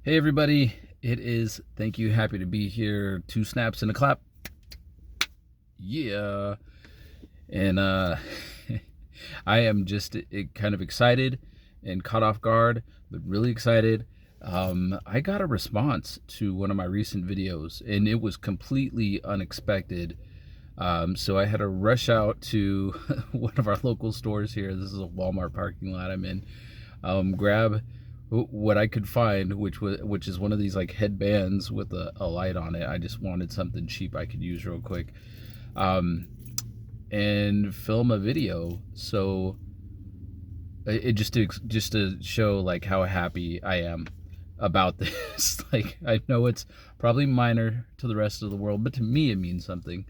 Hey everybody, it is thank you, happy to be here. Two snaps and a clap. Yeah. And I am just kind of excited and caught off guard, but really excited. I got a response to one of my recent videos and it was completely unexpected. So I had to rush out to one of our local stores here. This is a Walmart parking lot I'm in. Grab what I could find, which is one of these like headbands with a light on it. I just wanted something cheap I could use real quick, um, and film a video. So it just to show like how happy I am about this. Like I know it's probably minor to the rest of the world, but to me it means something.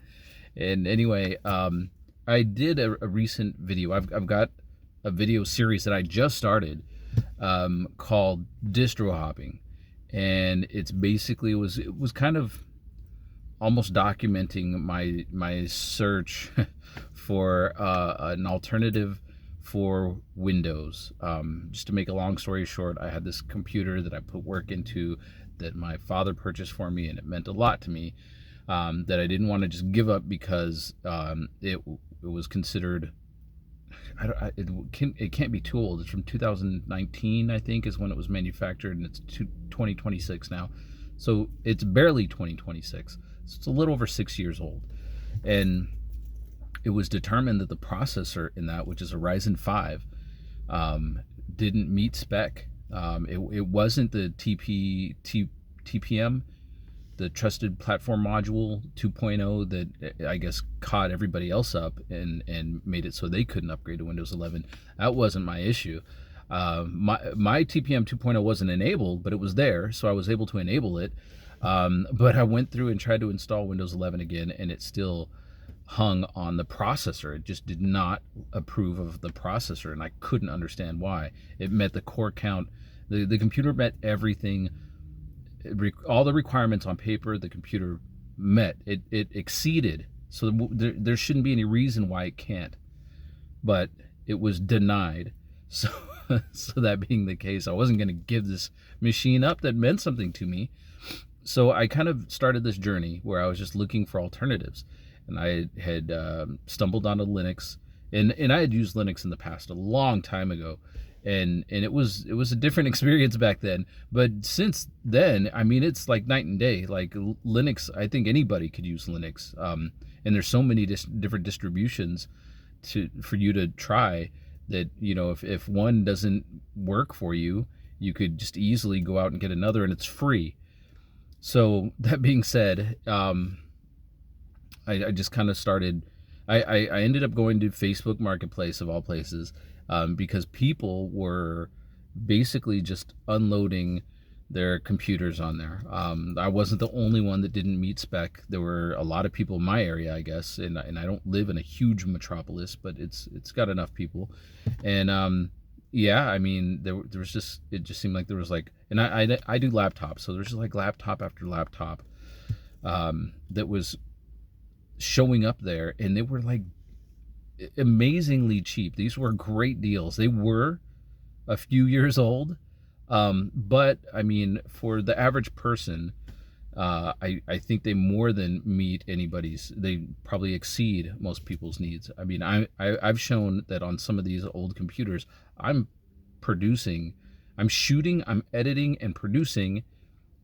And anyway, I did a recent video. I've got a video series that I just started, called distro hopping, and it's basically it was kind of almost documenting my search for an alternative for Windows. Just to make a long story short, I had this computer that I put work into that my father purchased for me, and it meant a lot to me, that I didn't want to just give up because it was considered. It can't be too old. It's from 2019, I think, is when it was manufactured, and it's 2026 now. So it's barely 2026. So it's a little over 6 years old. And it was determined that the processor in that, which is a Ryzen 5, didn't meet spec. It wasn't the TPM, the Trusted Platform Module 2.0, that I guess caught everybody else up and made it so they couldn't upgrade to Windows 11. That wasn't my issue. My TPM 2.0 wasn't enabled, but it was there, so I was able to enable it. But I went through and tried to install Windows 11 again, and it still hung on the processor. It just did not approve of the processor, and I couldn't understand why. It met the core count. The computer met everything, all the requirements on paper. The computer met it. It exceeded. So there shouldn't be any reason why it can't. But it was denied. So so that being the case, I wasn't going to give this machine up that meant something to me. So I kind of started this journey where I was just looking for alternatives, and I had stumbled onto Linux, and I had used Linux in the past a long time ago, and it was a different experience back then. But since then, I mean, it's like night and day. Like Linux, I think anybody could use Linux, and there's so many different distributions for you to try that, you know, if one doesn't work for you, you could just easily go out and get another, and it's free. So that being said, I just kind of started. I ended up going to Facebook Marketplace of all places, because people were basically just unloading their computers on there. I wasn't the only one that didn't meet spec. There were a lot of people in my area, I guess, and I don't live in a huge metropolis, but it's got enough people, and yeah, I mean, there was just, it just seemed like there was like, and I do laptops, so there's just like laptop after laptop, that was showing up there, and they were like amazingly cheap. These were great deals. They were a few years old, but I mean, for the average person, I think they more than meet anybody's. They probably exceed most people's needs. I mean, I've shown that on some of these old computers, I'm producing, I'm shooting, I'm editing and producing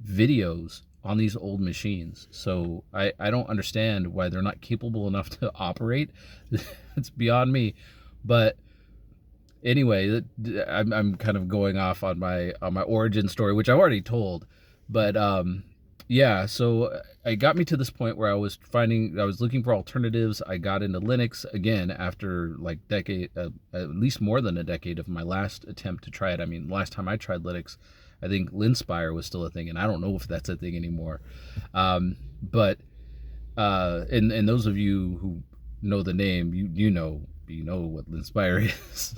videos on these old machines. So I don't understand why they're not capable enough to operate. It's beyond me. But anyway, I'm kind of going off on my origin story, which I already told. But yeah, so it got me to this point where I was looking for alternatives. I got into Linux again after like at least more than a decade of my last attempt to try it. I mean, last time I tried Linux, I think Linspire was still a thing, and I don't know if that's a thing anymore. But and those of you who know the name, you know what Linspire is.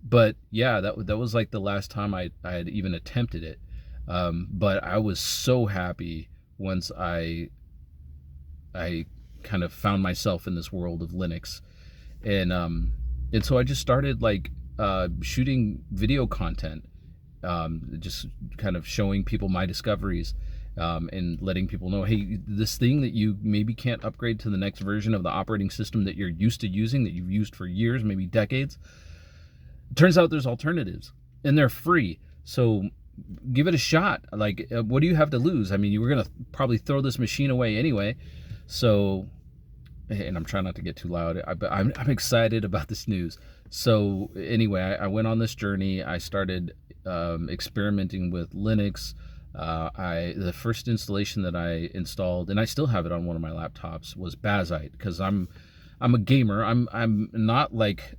But yeah, that was like the last time I had even attempted it. But I was so happy once I kind of found myself in this world of Linux, and so I just started like shooting video content, just kind of showing people my discoveries, and letting people know, hey, this thing that you maybe can't upgrade to the next version of the operating system that you're used to using, that you've used for years, maybe decades, turns out there's alternatives, and they're free. So give it a shot. Like, what do you have to lose? I mean, you were going to probably throw this machine away anyway. So, and I'm trying not to get too loud, but I'm excited about this news. So anyway, I went on this journey. I started experimenting with Linux. The first installation that I installed, and I still have it on one of my laptops, was Bazite, because I'm a gamer. I'm not like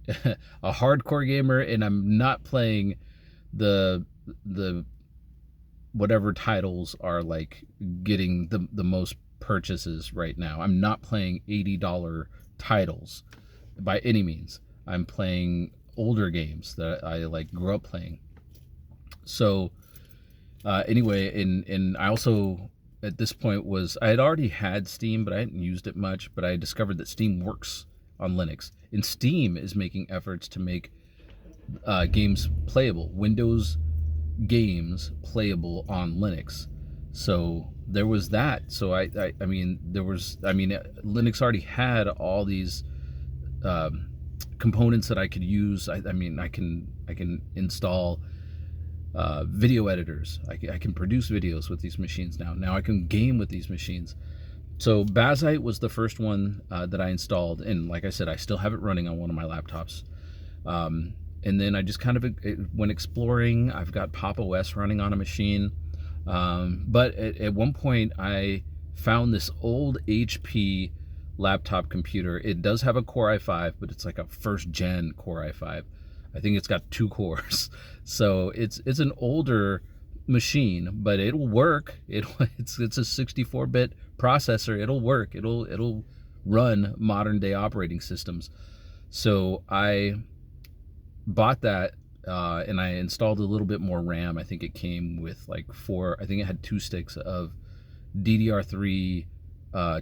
a hardcore gamer, and I'm not playing the whatever titles are like getting the most purchases right now. I'm not playing $80 titles by any means. I'm playing older games that I like grew up playing. So anyway, and I also at this point I had already had Steam, but I hadn't used it much. But I discovered that Steam works on Linux, and Steam is making efforts to make games playable, Windows games playable on Linux. So there was that. So I mean, Linux already had all these components that I could use. I mean, I can install video editors. I can produce videos with these machines now. Now I can game with these machines. So Bazite was the first one that I installed, and like I said, I still have it running on one of my laptops. And then I just kind of went exploring. I've got Pop! OS running on a machine. But at one point, I found this old HP laptop computer. It does have a Core i5, but it's like a first gen Core i5. I think it's got 2 cores. So it's an older machine, but it'll work. It's a 64-bit processor. It'll work. It'll run modern day operating systems. So I bought that, and I installed a little bit more RAM. I think it came with like 4. I think it had 2 sticks of DDR3,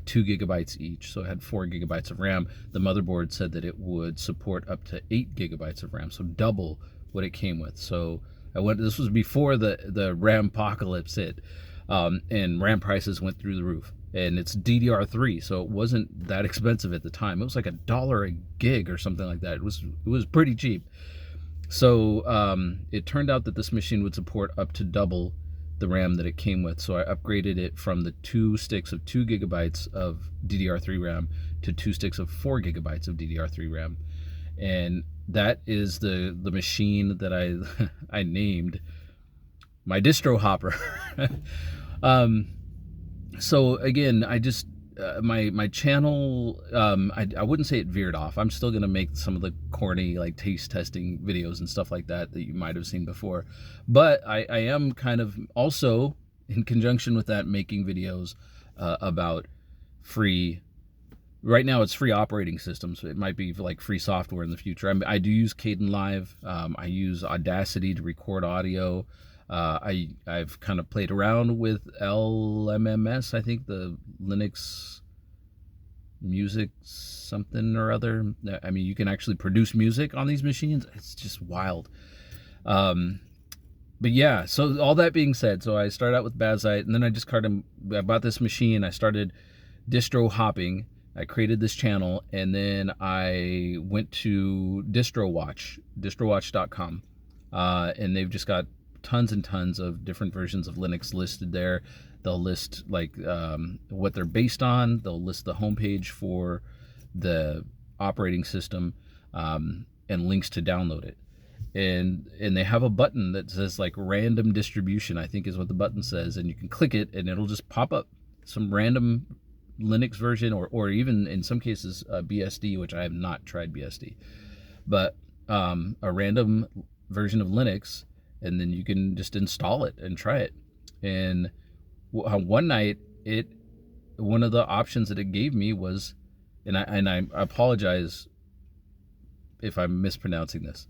2 gigabytes each, so it had 4 gigabytes of RAM. The motherboard said that it would support up to 8 gigabytes of RAM, so double what it came with. So this was before the RAM apocalypse hit, and RAM prices went through the roof. And it's DDR3, so it wasn't that expensive at the time. It was like $1 a gig or something like that. It was pretty cheap. So it turned out that this machine would support up to double the RAM that it came with. So I upgraded it from the 2 sticks of 2 gigabytes of DDR3 RAM to 2 sticks of 4 gigabytes of DDR3 RAM. And that is the machine that I named my distro hopper. So again, I just my channel, I wouldn't say it veered off. I'm still gonna make some of the corny like taste testing videos and stuff like that you might have seen before, but I am kind of also, in conjunction with that, making videos about free. Right now it's free operating systems. It might be like free software in the future. I do use Kdenlive. I use Audacity to record audio. I've kind of played around with LMMS, I think, the Linux music something or other. I mean, you can actually produce music on these machines. It's just wild. But yeah, so all that being said, so I started out with Bazite, and then I bought this machine. I started distro hopping. I created this channel, and then I went to distrowatch.com, and they've just got tons and tons of different versions of Linux listed there. They'll list like what they're based on. They'll list the homepage for the operating system, and links to download it. And they have a button that says like random distribution, I think is what the button says, and you can click it and it'll just pop up some random Linux version, or even in some cases BSD, which I have not tried BSD, but a random version of Linux, and then you can just install it and try it. And one night, one of the options that it gave me was, and I apologize if I'm mispronouncing this,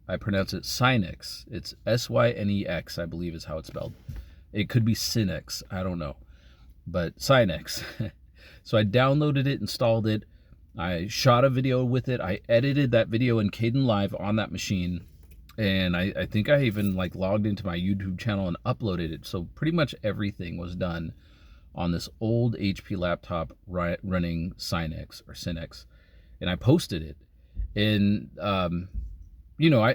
I pronounce it Synex. It's Synex, I believe is how it's spelled. It could be Synex, I don't know, but Synex. So I downloaded it, installed it, I shot a video with it, I edited that video in Kdenlive on that machine, And I think I even like logged into my YouTube channel and uploaded it. So pretty much everything was done on this old HP laptop running Synex, and I posted it. And you know,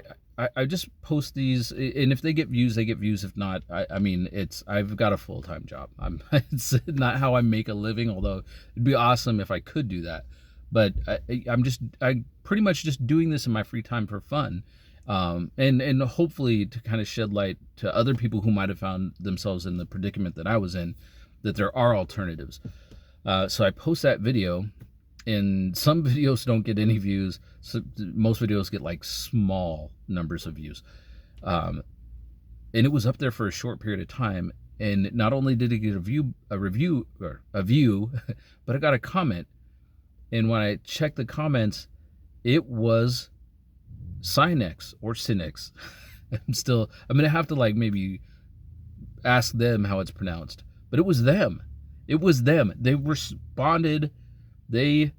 I just post these, and if they get views, they get views. If not, I mean, I've got a full-time job. It's not how I make a living, although it'd be awesome if I could do that. But I pretty much just doing this in my free time for fun, and hopefully to kind of shed light to other people who might have found themselves in the predicament that I was in, that there are alternatives. So I post that video, and some videos don't get any views. So most videos get like small numbers of views. And it was up there for a short period of time. And not only did it get a view, but it got a comment. And when I checked the comments, it was Synex or Synex. I'm gonna have to like maybe ask them how it's pronounced. But it was them. It was them. They responded. They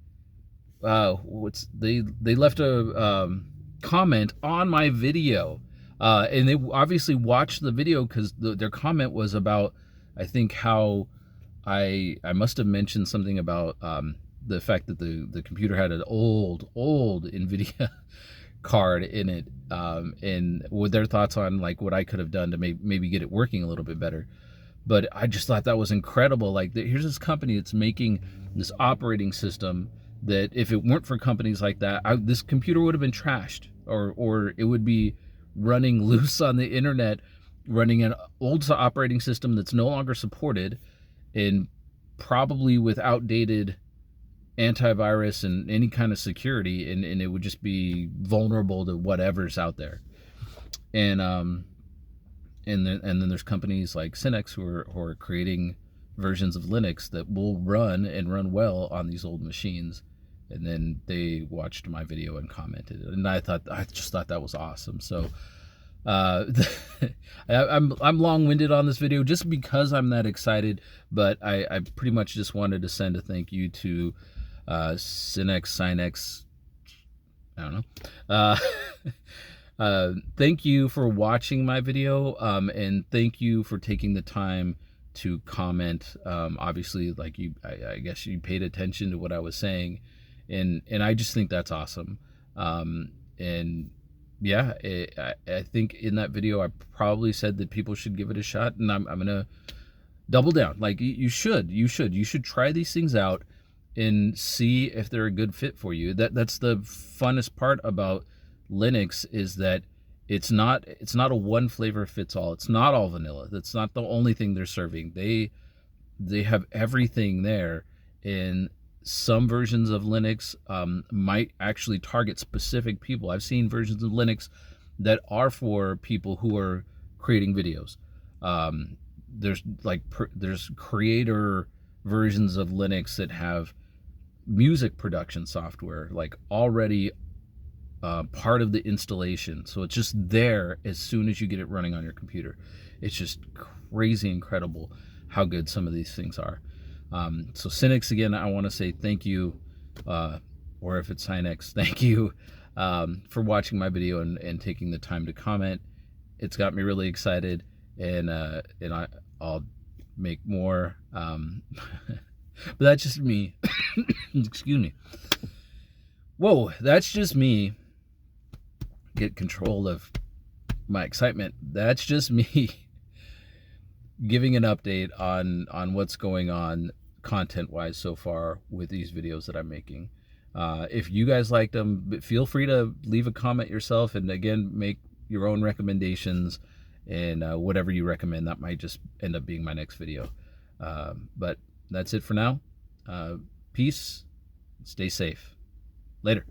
they left a comment on my video, and they obviously watched the video because their comment was about, I think, how I must have mentioned something about the fact that the computer had an old NVIDIA card in it, and with their thoughts on like what I could have done to maybe get it working a little bit better. But I just thought that was incredible. Like, here's this company that's making this operating system that if it weren't for companies like that, this computer would have been trashed, or it would be running loose on the internet, running an old operating system that's no longer supported, and probably with outdated antivirus and any kind of security, and it would just be vulnerable to whatever's out there. And then there's companies like Synex who are creating versions of Linux that will run and run well on these old machines. And then they watched my video and commented, and I just thought that was awesome. So I'm long-winded on this video just because I'm that excited, but I pretty much just wanted to send a thank you to Synex, I don't know. Thank you for watching my video, and thank you for taking the time to comment. Obviously, like I guess you paid attention to what I was saying, and I just think that's awesome. And yeah, I think in that video I probably said that people should give it a shot, and I'm gonna double down. Like, you should try these things out and see if they're a good fit for you. That's the funnest part about Linux, is that it's not a one flavor fits all. It's not all vanilla. That's not the only thing they're serving. They have everything there, and some versions of Linux might actually target specific people. I've seen versions of Linux that are for people who are creating videos. There's creator versions of Linux that have music production software like already part of the installation, so it's just there as soon as you get it running on your computer. It's just crazy incredible how good some of these things are. So Synex, again, I want to say thank you, or if it's Synex, thank you for watching my video and taking the time to comment. It's got me really excited, and I'll make more. But that's just me. Excuse me. Whoa, that's just me. Get control of my excitement. That's just me giving an update on what's going on content-wise so far with these videos that I'm making. If you guys liked them, feel free to leave a comment yourself, and again, make your own recommendations, and whatever you recommend, that might just end up being my next video. But that's it for now. Peace. Stay safe. Later.